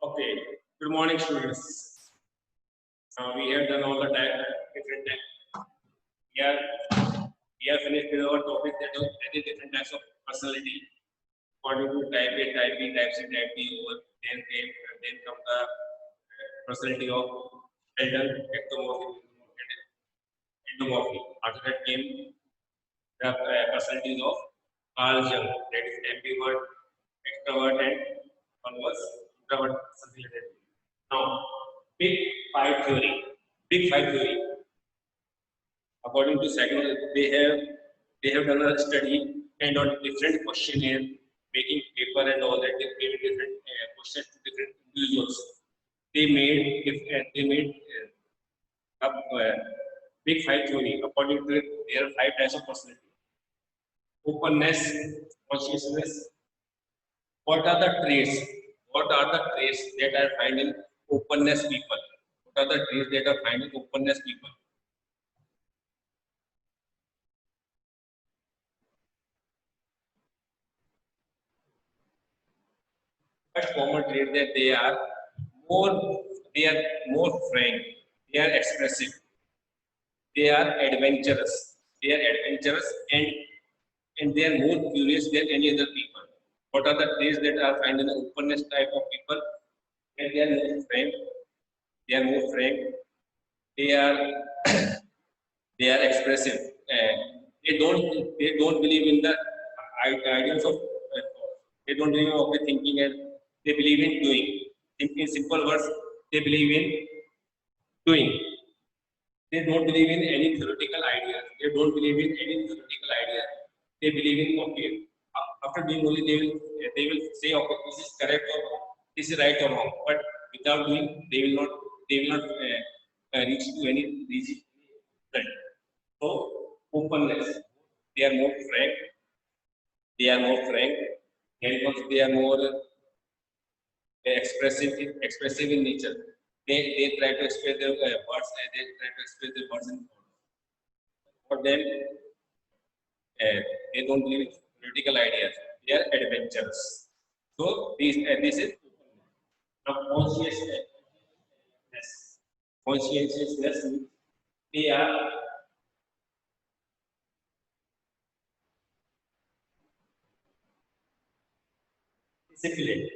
Okay, good morning, students. We have done all the different types. We have finished with our topic that is different types of personality. According to type A, type B, type C, type D, then come the personality of Sheldon, ectomorphic, and endomorphic. After that came the personalities of Carl Jung, that is ambivert, extrovert, and one was introvert, something like that. Now, big five theory. Big five theory. According to psychology, they have done a study and on different questionnaire, making paper and all that. They gave different questions to different individuals. They made up big five theory. According to it, there are five types of personality: openness, consciousness. What are the traits? What are the traits that are found in openness people? What are the traits that are found in openness people? First common trait that more they are more frank, they are expressive, they are adventurous, and they are more curious than any other people. What are the traits that are found in the openness type of people? And they are more frank, they are more frank, they are they are expressive, and they don't believe in the ideas of they don't believe in okay thinking, and they believe in doing. In simple words, they believe in doing. They don't believe in any theoretical ideas. They don't believe in any theoretical ideas. They believe in okay. After doing only they will say okay, this is correct or wrong, this is right or wrong. But without doing, they will not reach to any result. So openness. They are more frank. They are more frank, and because they are more expressive in nature. They try to express their words, and they try to express their words in thoughts. For them, they don't believe in political ideas. They are adventurous. So this is now consciousness. Conscientiousness means they are disciplined.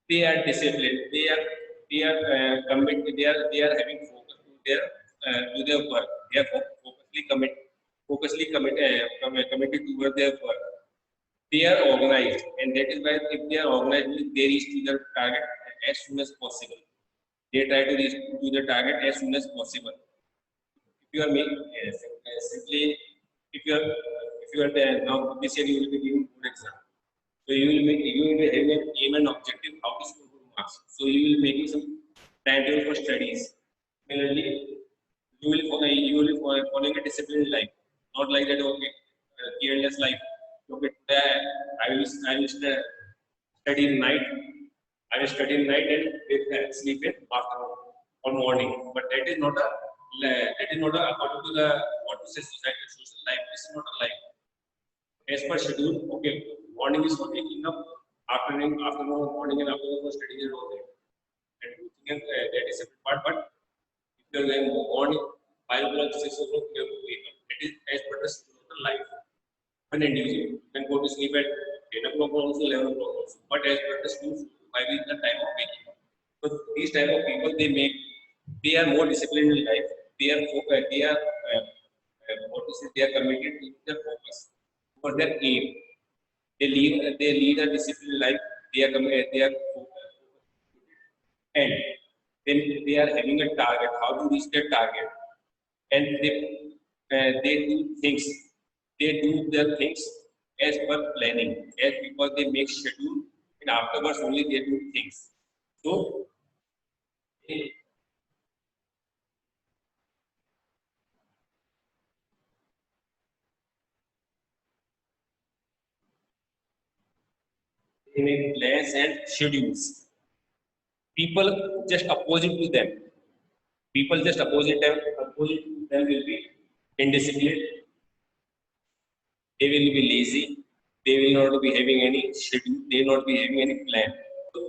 They are disciplined. Committed. They are having focus to their work. They are committed toward their work. They are organized, and that is why if they are organized, they reach to their target as soon as possible. They try to reach to the target as soon as possible. If you are making simply, if you are there now this year, you will be giving good exam. So you will be having an aim and objective how to score good marks. So you will making some timetable for studies. Similarly, you will be following a disciplined life, not like that okay, careless life. Okay, today I will study in night. I will study in night and sleep in afternoon or morning. But that is not a according to the what to say society social life. This is not a life as per schedule. Okay, morning is for waking up, afternoon, morning and afternoon for studying and all that. And that is separate part. But if you are going morning, 5 o'clock, 6 o'clock, you have to wake up. That is as per the schedule of the life. An individual can go to sleep at 10 o'clock also, 11 o'clock also. But as per the schedule, 5 is the time of waking up. So these type of people, they are more disciplined in life. They are what to say, they are committed to their focus for their aim. They lead a disciplined life. They are focused, and then they are having a target. How to reach their target, and they do things. They do their things as per planning, as because they make schedule, and afterwards only they do things. So they, they make plans and schedules. People just opposite to them. People just opposite to them will be indisciplined. They will be lazy. They will not be having any schedule. They will not be having any plan. So,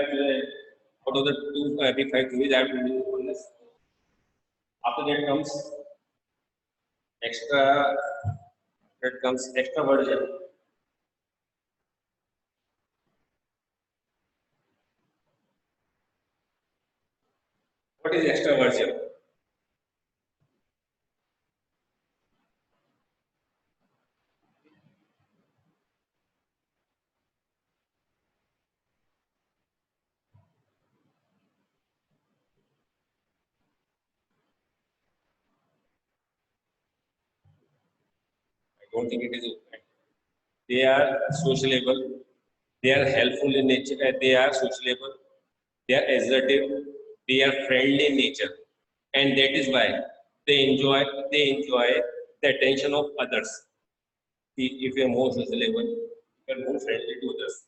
out of the two big five theories, I have to do on this. After that comes extra. That comes extraversion. What is extraversion? I don't think it is open. They are sociable. They are helpful in nature. They are sociable. They are assertive. They are friendly in nature, and that is why they enjoy. They enjoy the attention of others. If you are more sociable, you are more friendly to others.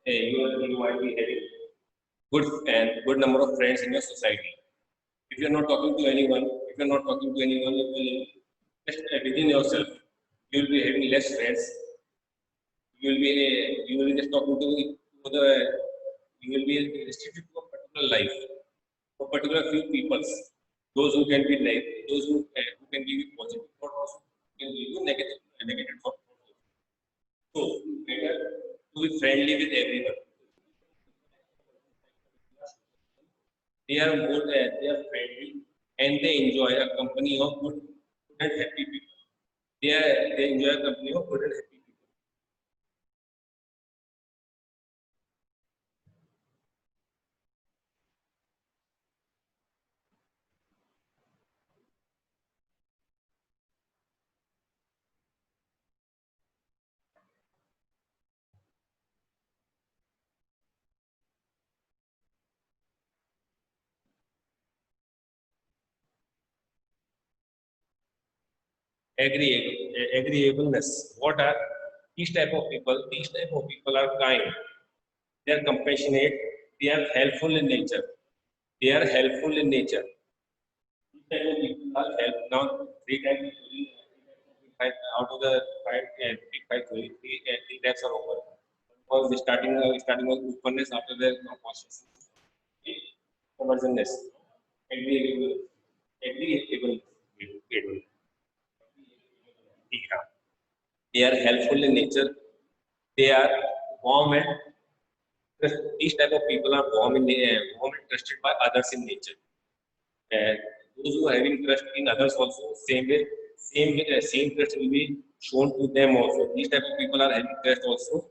You might be having good number of friends in your society. If you are not talking to anyone, you will just within yourself, you will be having less friends. You will be just talking to the you will be restricted to a particular life, a particular few peoples. Those who can be like who can give you positive thoughts, who can give you negative thoughts. So better to be friendly with everyone. They are friendly and they enjoy a company of good and happy people. They enjoy a company of good and happy people. Agreeableness. What are these type of people? These type of people are kind. They are compassionate. They are helpful in nature. They are helpful in nature. These type of people are help now. Three types out of the big five, three types are over. Because the starting was openness after the consciousness, convergenness, agreeable, agreeable, agreeable. They are helpful in nature. They are warm and these type of people are warm and trusted by others in nature. And those who are having trust in others also, same trust will be shown to them also. These type of people are having trust also,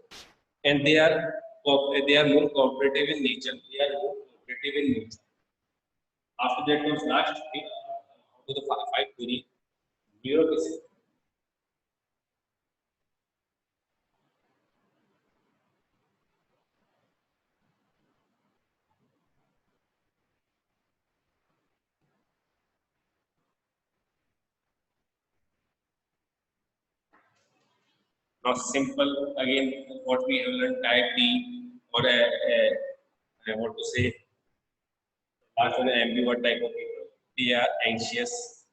and they are more cooperative in nature. They are more cooperative in nature. After that comes last thing, to the five theory, bureaucracy. Now simple again, what we have learned type D or I want to say last one ambivert type of people. They are anxious,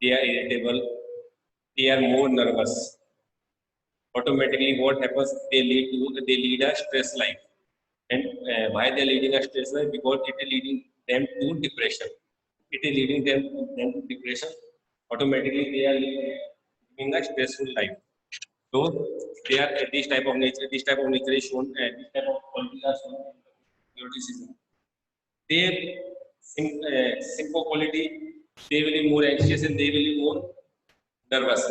they are irritable, they are more nervous. Automatically, what happens? They lead a stress life, and why they are leading a stress life? Because it is leading them to depression. It is leading them to depression. Automatically, they are living a stressful life. So they are this type of nature. This type of nature is shown. This type of qualities are shown in the neuroticism. Their simple quality, they will be more anxious and they will be more nervous.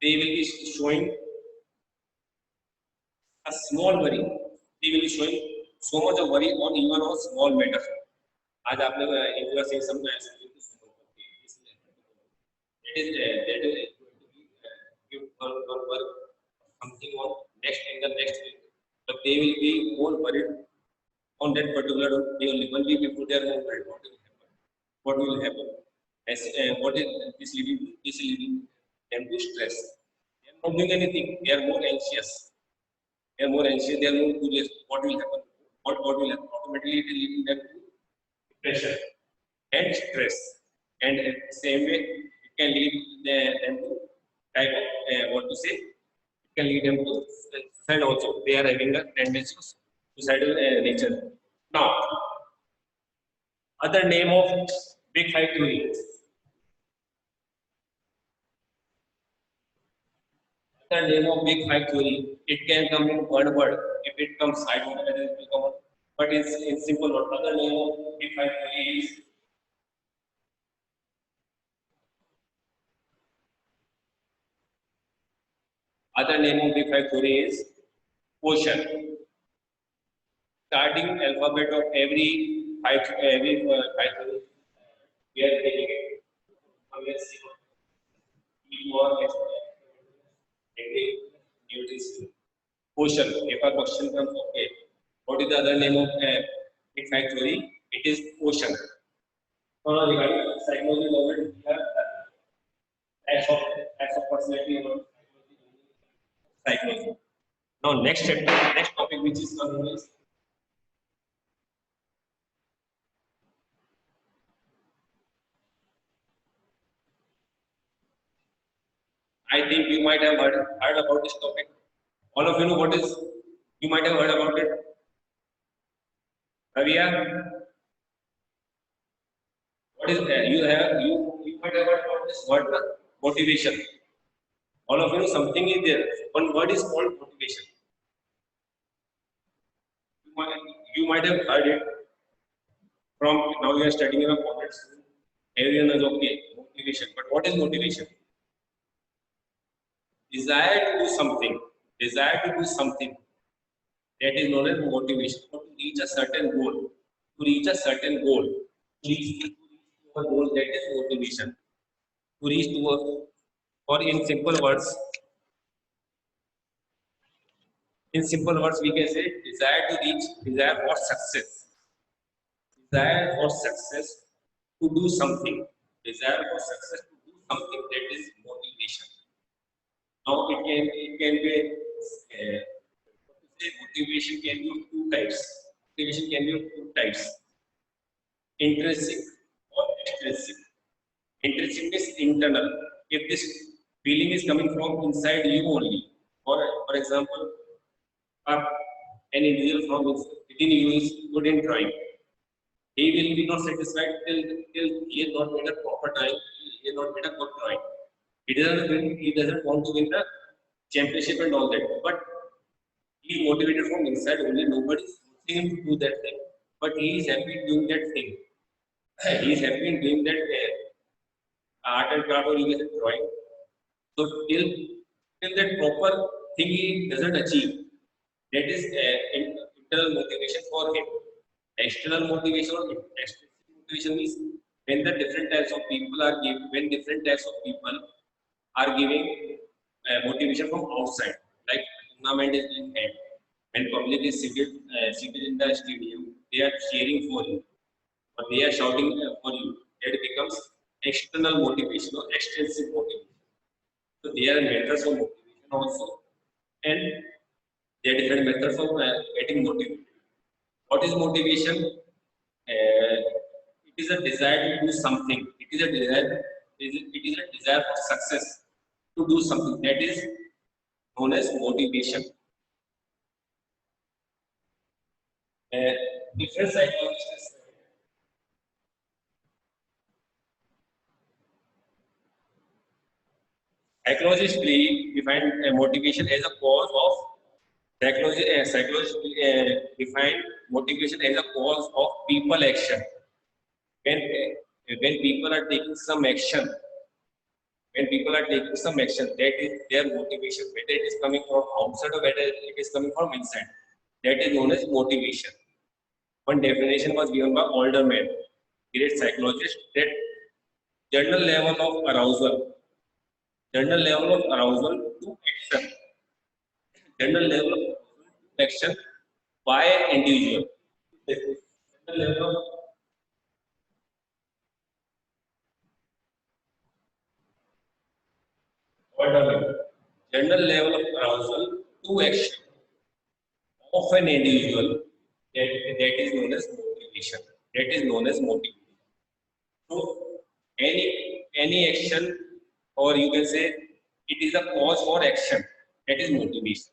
They will be showing a small worry. They will be showing so much of worry on even on small matters. आज आपने if you are saying some that is give one work something on next in the next week, but they will be more worried on that particular day only. 1 week before they are more worried. What will happen? As what is this leading them to stress? They are not doing anything. They are more anxious. They are more anxious. They are more curious. What will happen? What will happen? Automatically, it is leading them to depression and stress. And same way, it can lead them to type of what to say. It can lead them to suicide also. They are having a tendency to suicidal nature. Now, other name of big five theory. Other name of big five theory. It can come in one word. If it comes side word, it will come. But it's in simple word. Other name of big five theory is other name of big five theory is quotient. Starting alphabet of every five theory, we are taking it. Let's see. Question. If a question comes, okay, what is the other name of big five theory? It is ocean. Regarding psychology development, we have types of personality and psychology. Now, next topic, which is coming is I think you might have heard about this topic. All of you know what is. You might have heard about it. Ravia, what is you might have heard about this word motivation. All of you know something is there. One word is called motivation. You might have heard it from now you are studying in a college. Everyone is okay. Motivation. But what is motivation? Desire to do something. Desire to do something. That is known as motivation. To reach a certain goal. To reach a certain goal. To reach a goal, that is motivation. To reach to a, or in simple words, we can say desire to reach, desire for success. Desire for success to do something. Desire for success to do something, that is motivation. Now it can be motivation can be of two types. Motivation can be of two types. Intrinsic or extrinsic. Intrinsic is internal. If this feeling is coming from inside you only, or for example, an individual from within you is good in drawing, he will be not satisfied till he has not made a proper drawing, he has not made a good drawing. He doesn't want to win the championship and all that. But he is motivated from inside only. Nobody is forcing him to do that thing. But he is happy doing that thing. He is happy in doing that art and craft or even drawing. So till that proper thing he doesn't achieve, that is internal motivation for him. External motivation or extrinsic motivation means when the different types of people are giving, when different types of people are giving motivation from outside, like tournament is being held, when public is seated in the stadium, they are cheering for you, or they are shouting for you. That becomes external motivation or extrinsic motivation. So they are methods of motivation also, and there are different methods of getting motivated. What is motivation? It is a desire to do something. It is a desire. It is a desire for success to do something. That is known as motivation. Different psychologists. Psychologists define motivation as a cause of psychologists define motivation as a cause of people action. When people are taking some action, that is their motivation. Whether it is coming from outside or whether it is coming from inside, that is known as motivation. One definition was given by Alderman, great psychologist, that general level of arousal to action, general level of action by an individual. General level of Alderman, general level of arousal to action of an individual, that is known as motivation. That is known as motivation. So any action, or you can say it is a cause for action. That is motivation.